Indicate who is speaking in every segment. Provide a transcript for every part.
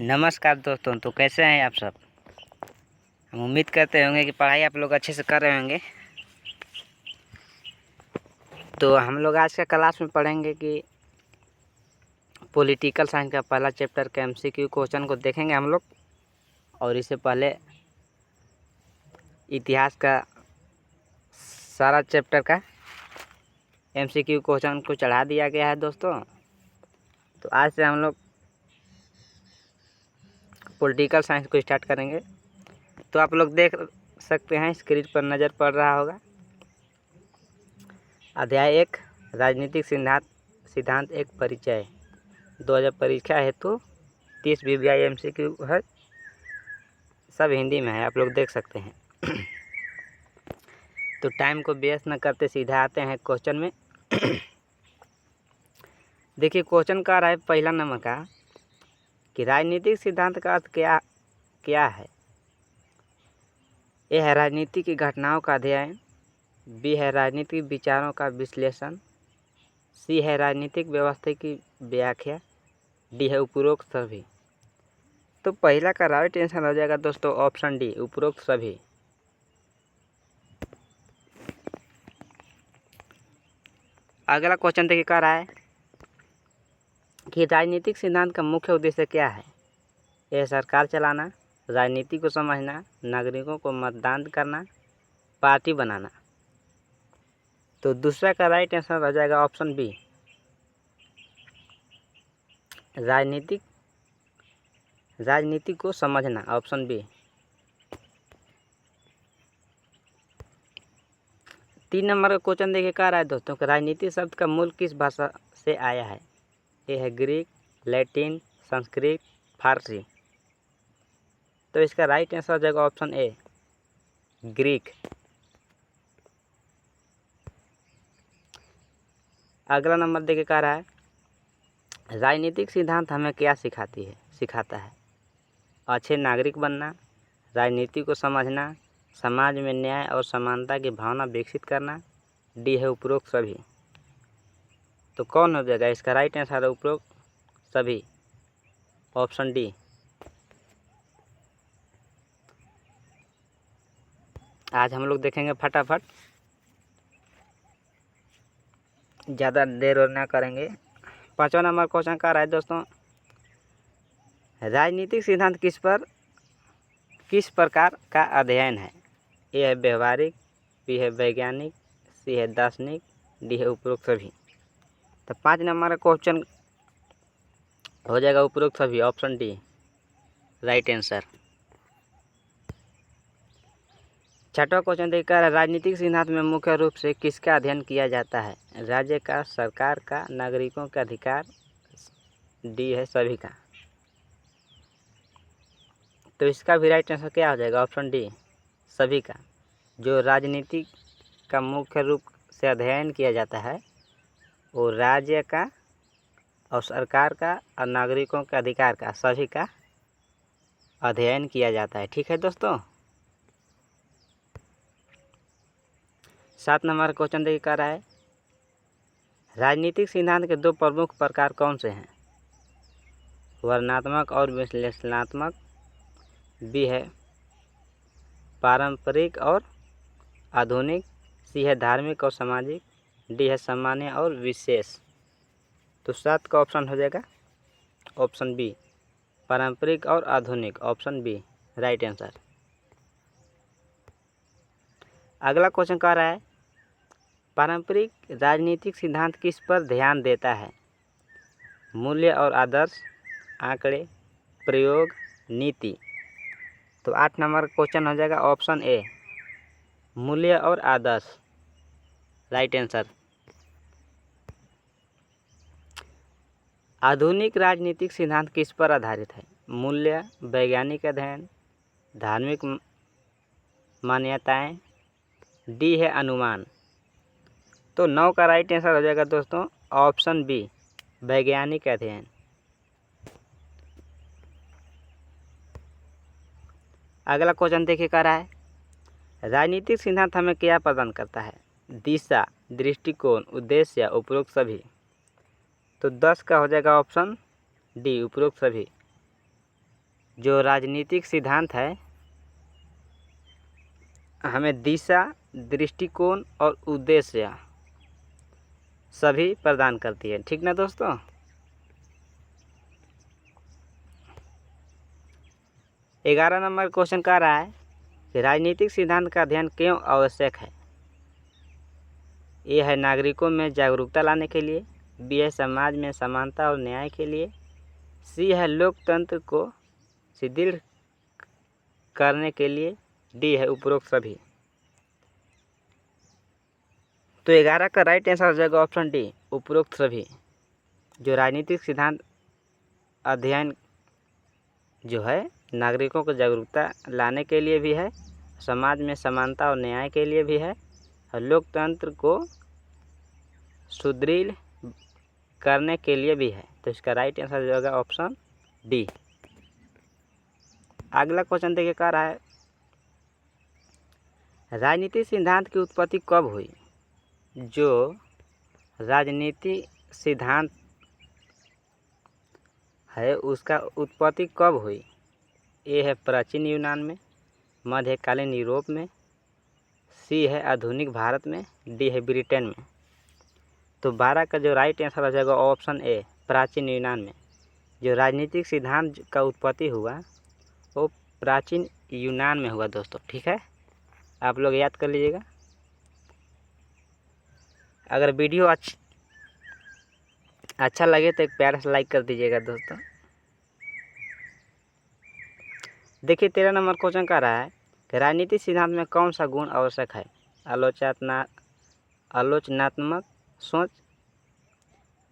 Speaker 1: नमस्कार दोस्तों। तो कैसे हैं आप सब। हम उम्मीद करते होंगे कि पढ़ाई आप लोग अच्छे से कर रहे होंगे। तो हम लोग आज का क्लास में पढ़ेंगे कि पॉलिटिकल साइंस का पहला चैप्टर का एमसीक्यू क्वेश्चन को देखेंगे हम लोग। और इससे पहले इतिहास का सारा चैप्टर का एमसीक्यू क्वेश्चन को चढ़ा दिया गया है दोस्तों। तो आज से हम लोग पॉलिटिकल साइंस को स्टार्ट करेंगे। तो आप लोग देख सकते हैं, स्क्रीन पर नज़र पड़ रहा होगा। अध्याय 1 राजनीतिक सिद्धांत एक परिचय। 2000 परीक्षा हेतु 30 वीवीआई एमसीक्यू है, सब हिंदी में है, आप लोग देख सकते हैं। तो टाइम को वेस्ट न करते सीधा आते हैं क्वेश्चन में। देखिए क्वेश्चन का रहा है पहला नंबर का कि राजनीतिक सिद्धांत का अर्थ क्या है। ए है राजनीति की घटनाओं का अध्ययन, बी है राजनीतिक विचारों का विश्लेषण, सी है राजनीतिक व्यवस्था की व्याख्या, डी है उपरोक्त सभी। तो पहला का राइट आंसर हो जाएगा दोस्तों ऑप्शन डी, उपरोक्त सभी। अगला क्वेश्चन देखिए क्या रहा है कि राजनीतिक सिद्धांत का मुख्य उद्देश्य क्या है। यह सरकार चलाना, राजनीति को समझना, नागरिकों को मतदान करना, पार्टी बनाना। तो दूसरा का राइट आंसर हो जाएगा ऑप्शन बी, राजनीति को समझना, ऑप्शन बी। 3 नंबर का क्वेश्चन देखिए क्या रहा है दोस्तों कि राजनीति शब्द का मूल किस भाषा से आया है। ये है ग्रीक, लैटिन, संस्कृत, फारसी। तो इसका राइट आंसर हो जाएगा ऑप्शन ए, ग्रीक। अगला नंबर देखिए क्या रहा है राजनीतिक सिद्धांत हमें क्या सिखाता है। अच्छे नागरिक बनना, राजनीति को समझना, समाज में न्याय और समानता की भावना विकसित करना, डी है उपरोक्त सभी। तो कौन हो जाएगा इसका राइट आंसर है उपरोक्त सभी, ऑप्शन डी। आज हम लोग देखेंगे फटाफट, ज़्यादा देर और ना करेंगे। 5वां नंबर क्वेश्चन का रहा है दोस्तों राजनीतिक सिद्धांत किस प्रकार का अध्ययन है। ए है व्यवहारिक, बी है वैज्ञानिक, सी है दार्शनिक, डी है उपरोक्त सभी। तो 5 नंबर का क्वेश्चन हो जाएगा उपरोक्त सभी, ऑप्शन डी, राइट आंसर। 6वां क्वेश्चन देखकर राजनीतिक सिद्धांत में मुख्य रूप से किसका अध्ययन किया जाता है। राज्य का, सरकार का, नागरिकों का अधिकार, डी है सभी का। तो इसका भी राइट आंसर क्या हो जाएगा, ऑप्शन डी, सभी का। जो राजनीति का मुख्य रूप से अध्ययन किया जाता है वो राज्य का और सरकार का और नागरिकों के अधिकार का, सभी का अध्ययन किया जाता है। ठीक है दोस्तों। 7 नंबर क्वेश्चन देखिए क्या रहा है राजनीतिक सिद्धांत के 2 प्रमुख प्रकार कौन से हैं। वर्णनात्मक और विश्लेषणात्मक, बी है पारंपरिक और आधुनिक, सी है धार्मिक और सामाजिक, डी है सामान्य और विशेष। तो 7 का ऑप्शन हो जाएगा ऑप्शन बी, पारंपरिक और आधुनिक, ऑप्शन बी, राइट आंसर। अगला क्वेश्चन कह रहा है पारंपरिक राजनीतिक सिद्धांत किस पर ध्यान देता है। मूल्य और आदर्श, आंकड़े, प्रयोग, नीति। तो 8 नंबर क्वेश्चन हो जाएगा ऑप्शन ए, मूल्य और आदर्श, राइट आंसर। आधुनिक राजनीतिक सिद्धांत किस पर आधारित है। मूल्य, वैज्ञानिक अध्ययन, धार्मिक मान्यताएं, डी है अनुमान। तो 9 का राइट आंसर हो जाएगा दोस्तों ऑप्शन बी, वैज्ञानिक अध्ययन। अगला क्वेश्चन देखिए क्या रहा है राजनीतिक सिद्धांत हमें क्या प्रदान करता है। दिशा, दृष्टिकोण, उद्देश्य, उपरोक्त सभी। तो 10 का हो जाएगा ऑप्शन डी, उपरोक्त सभी। जो राजनीतिक सिद्धांत है हमें दिशा, दृष्टिकोण और उद्देश्य सभी प्रदान करती है। ठीक ना दोस्तों। ग्यारह नंबर क्वेश्चन कह रहा है कि राजनीतिक सिद्धांत का अध्ययन क्यों आवश्यक है। ये है नागरिकों में जागरूकता लाने के लिए, बी है समाज में समानता और न्याय के लिए, सी है लोकतंत्र को सुदृढ़ करने के लिए, डी है उपरोक्त सभी। तो 11 का राइट आंसर हो जाएगा ऑप्शन डी, उपरोक्त सभी। जो राजनीतिक सिद्धांत अध्ययन जो है नागरिकों को जागरूकता लाने के लिए भी है, समाज में समानता और न्याय के लिए भी है, और लोकतंत्र को सुदृढ़ करने के लिए भी है। तो इसका राइट आंसर जो होगा ऑप्शन डी। अगला क्वेश्चन देखिए कह रहा है राजनीतिक सिद्धांत की उत्पत्ति कब हुई। जो राजनीति सिद्धांत है उसका उत्पत्ति कब हुई। ए है प्राचीन यूनान में, मध्यकालीन यूरोप में, सी है आधुनिक भारत में, डी है ब्रिटेन में। तो 12 का जो राइट आंसर हो जाएगा ऑप्शन ए, प्राचीन यूनान में। जो राजनीतिक सिद्धांत का उत्पत्ति हुआ वो प्राचीन यूनान में हुआ दोस्तों। ठीक है, आप लोग याद कर लीजिएगा। अगर वीडियो अच्छा लगे तो एक प्यारा सा लाइक कर दीजिएगा दोस्तों। देखिए 13 नंबर क्वेश्चन कह रहा है कि राजनीतिक सिद्धांत में कौन सा गुण आवश्यक है। आलोचनात्मक सोच,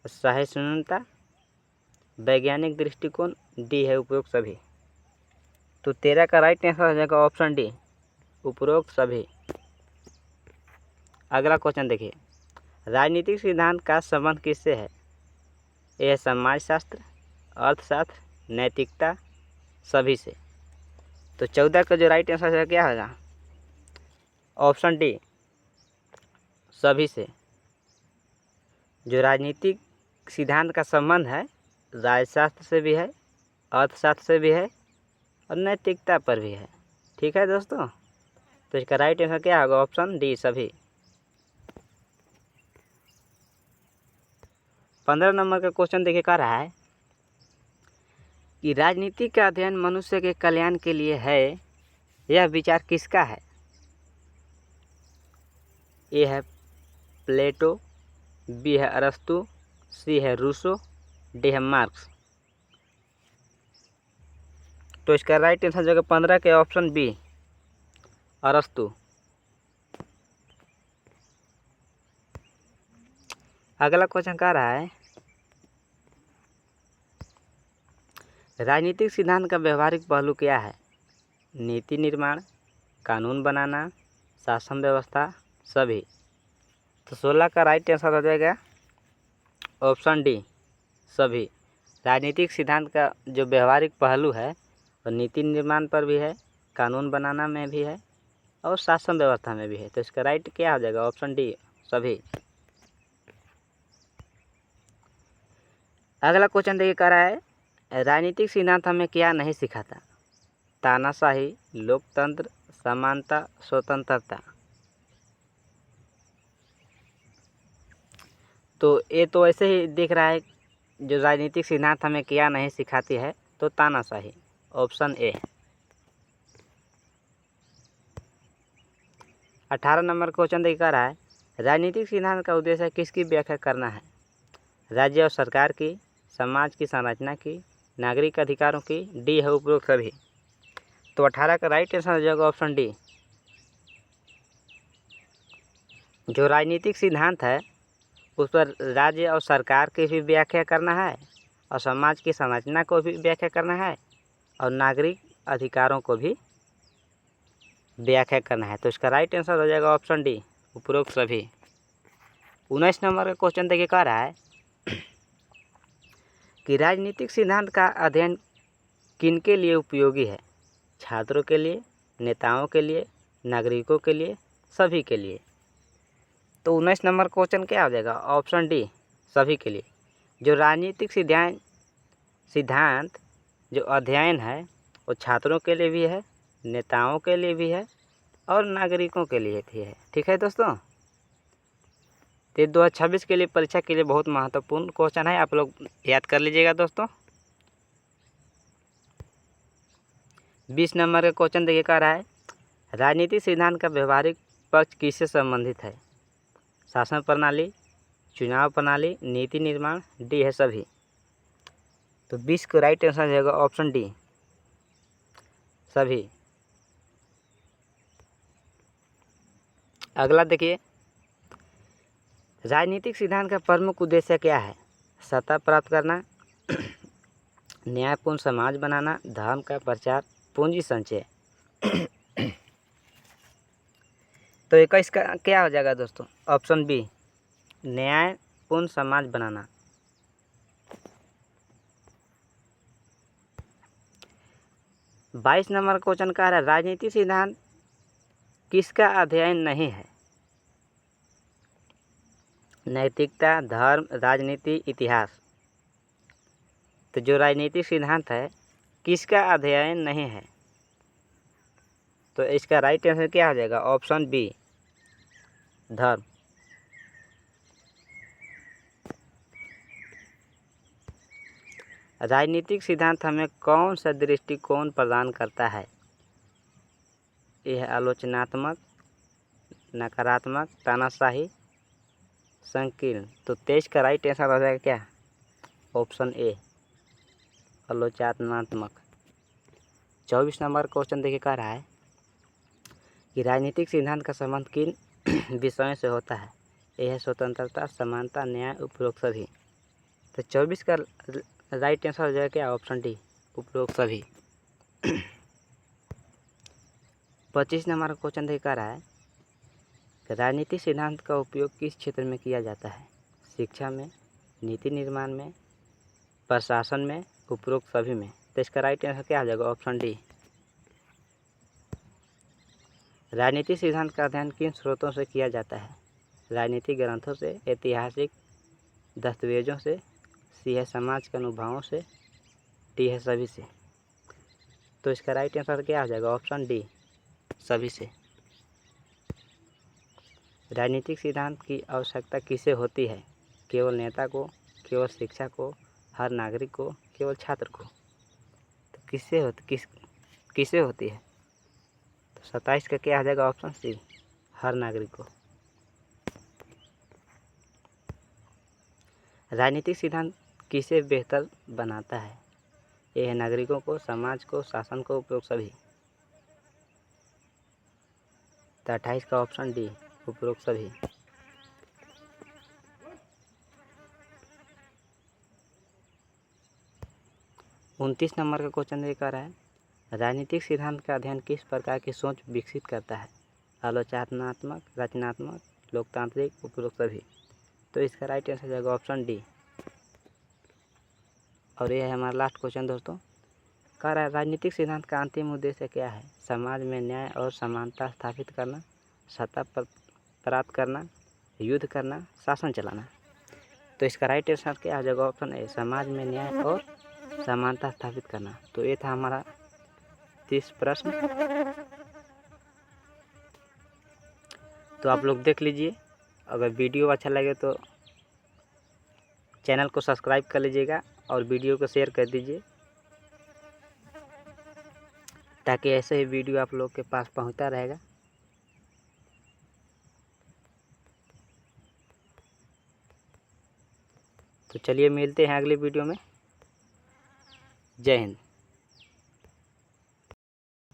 Speaker 1: सहिष्णुता, वैज्ञानिक दृष्टिकोण, डी है उपरोक्त सभी। तो 13 का राइट आंसर हो जाएगा ऑप्शन डी, उपरोक्त सभी। अगला क्वेश्चन देखिए राजनीतिक सिद्धांत का संबंध किससे है। यह समाजशास्त्र, अर्थशास्त्र, नैतिकता, सभी से। तो 14 का जो राइट आंसर है क्या होगा ऑप्शन डी, सभी से। जो राजनीतिक सिद्धांत का संबंध है राजशास्त्र से भी है, अर्थशास्त्र से भी है और नैतिकता पर भी है। ठीक है दोस्तों, तो इसका राइट आंसर क्या होगा ऑप्शन डी, सभी। 15 नंबर का क्वेश्चन देखिए कह रहा है कि राजनीति का अध्ययन मनुष्य के कल्याण के लिए है, यह विचार किसका है। ए है प्लेटो, बी है अरस्तु, सी है रूसो, डी है मार्क्स। तो इसका राइट आंसर जगह 15 के ऑप्शन बी, अरस्तु। अगला क्वेश्चन कह रहा है राजनीतिक सिद्धांत का व्यवहारिक पहलू क्या है। नीति निर्माण, कानून बनाना, शासन व्यवस्था, सभी। तो 16 का राइट आंसर हो जाएगा ऑप्शन डी, सभी। राजनीतिक सिद्धांत का जो व्यवहारिक पहलू है वो नीति निर्माण पर भी है, कानून बनाना में भी है और शासन व्यवस्था में भी है। तो इसका राइट क्या हो जाएगा ऑप्शन डी, सभी। अगला क्वेश्चन देखिए कह रहा है राजनीतिक सिद्धांत हमें क्या नहीं सिखाता। तानाशाही, लोकतंत्र, समानता, स्वतंत्रता। तो ये तो ऐसे ही दिख रहा है जो राजनीतिक सिद्धांत हमें क्या नहीं सिखाती है, तो तानाशाही, ऑप्शन ए। 18 नंबर क्वेश्चन देखिए कह रहा है राजनीतिक सिद्धांत का उद्देश्य किसकी व्याख्या करना है। राज्य और सरकार की, समाज की संरचना की, नागरिक अधिकारों की, डी है उपरोक्त सभी। तो 18 का राइट आंसर हो जाएगा ऑप्शन डी। जो राजनीतिक सिद्धांत है उस पर राज्य और सरकार की भी व्याख्या करना है और समाज की संरचना को भी व्याख्या करना है और नागरिक अधिकारों को भी व्याख्या करना है। तो इसका राइट आंसर हो जाएगा ऑप्शन डी, उपरोक्त सभी। 19 नंबर का क्वेश्चन देखिए कह रहा है कि राजनीतिक सिद्धांत का अध्ययन किनके लिए उपयोगी है। छात्रों के लिए, नेताओं के लिए, नागरिकों के लिए, सभी के लिए। तो 19 नंबर क्वेश्चन क्या हो जाएगा ऑप्शन डी, सभी के लिए। जो राजनीतिक सिद्धांत जो अध्ययन है वो छात्रों के लिए भी है, नेताओं के लिए भी है और नागरिकों के लिए भी है। ठीक है दोस्तों, तो 2026 के लिए परीक्षा के लिए बहुत महत्वपूर्ण क्वेश्चन है, आप लोग याद कर लीजिएगा दोस्तों। 20 नंबर का क्वेश्चन देखिए, कह रहा है राजनीतिक सिद्धांत का व्यवहारिक पक्ष किससे संबंधित है? शासन प्रणाली, चुनाव प्रणाली, नीति निर्माण, डी है सभी। तो 20 का राइट आंसर हो जाएगा ऑप्शन डी, सभी। अगला देखिए, राजनीतिक सिद्धांत का प्रमुख उद्देश्य क्या है? सत्ता प्राप्त करना, न्यायपूर्ण समाज बनाना, धर्म का प्रचार, पूंजी संचय। तो 21 का क्या हो जाएगा दोस्तों? ऑप्शन बी, न्यायपूर्ण समाज बनाना। बाईस नंबर क्वेश्चन का है राजनीतिक सिद्धांत किसका अध्ययन नहीं है? नैतिकता, धर्म, राजनीति, इतिहास। तो जो राजनीतिक सिद्धांत है किसका अध्ययन नहीं है? तो इसका राइट आंसर क्या हो जाएगा? ऑप्शन बी, धर्म। राजनीतिक सिद्धांत हमें कौन सा दृष्टिकोण प्रदान करता है? यह आलोचनात्मक, नकारात्मक, तानाशाही, संकीर्ण। तो 23 का राइट आंसर हो जाएगा क्या? ऑप्शन ए, आलोचनात्मक। 24 नंबर क्वेश्चन देखिए, कह रहा है कि राजनीतिक सिद्धांत का संबंध किन विषयों से होता है? यह है स्वतंत्रता, समानता, न्याय, उपरोक्त सभी। तो 24 का राइट आंसर हो जाएगा क्या? ऑप्शन डी, उपरोक्त सभी। 25 नंबर क्वेश्चन देखिए, कह रहा है कि राजनीतिक सिद्धांत का उपयोग किस क्षेत्र में किया जाता है? शिक्षा में, नीति निर्माण में, प्रशासन में, उपरोक्त सभी में। तो इसका राइट आंसर क्या आ जाएगा? Option D. राजनीतिक सिद्धांत का अध्ययन किन स्रोतों से किया जाता है? राजनीतिक ग्रंथों से, ऐतिहासिक दस्तावेजों से, सी है समाज के अनुभवों से, डी है सभी से। तो इसका राइट आंसर क्या आ जाएगा? ऑप्शन डी, सभी से। राजनीतिक सिद्धांत की आवश्यकता किसे होती है? केवल नेता को, केवल शिक्षा को, हर नागरिक को, केवल छात्र को। तो किसे होती है? तो 27 का क्या आ जाएगा? ऑप्शन सी, हर नागरिक को। राजनीतिक सिद्धांत किसे बेहतर बनाता है? यह है नागरिकों को, समाज को, शासन को, उपरोक्त सभी। तो 28 का ऑप्शन डी, उपरोक्त सभी। उनतीस नंबर का क्वेश्चन ये कह रहा है राजनीतिक सिद्धांत का अध्ययन किस प्रकार की सोच विकसित करता है? आलोचनात्मक, रचनात्मक, लोकतांत्रिक, उपरोक्त सभी। तो इसका राइट आंसर जाएगा ऑप्शन डी। और यह है हमारा लास्ट क्वेश्चन दोस्तों, कह रहा है राजनीतिक सिद्धांत का अंतिम उद्देश्य क्या है? समाज में न्याय और समानता स्थापित करना, सत्ता प्राप्त करना, युद्ध करना, शासन चलाना। तो इसका राइट आंसर क्या आ जाएगा? ऑप्शन ए, समाज में न्याय और समानता स्थापित करना। तो ये था हमारा 30 प्रश्न। तो आप लोग देख लीजिए, अगर वीडियो अच्छा लगे तो चैनल को सब्सक्राइब कर लीजिएगा और वीडियो को शेयर कर दीजिए, ताकि ऐसे ही वीडियो आप लोग के पास पहुंचता रहेगा। तो चलिए मिलते हैं अगले वीडियो में। जय हिंद।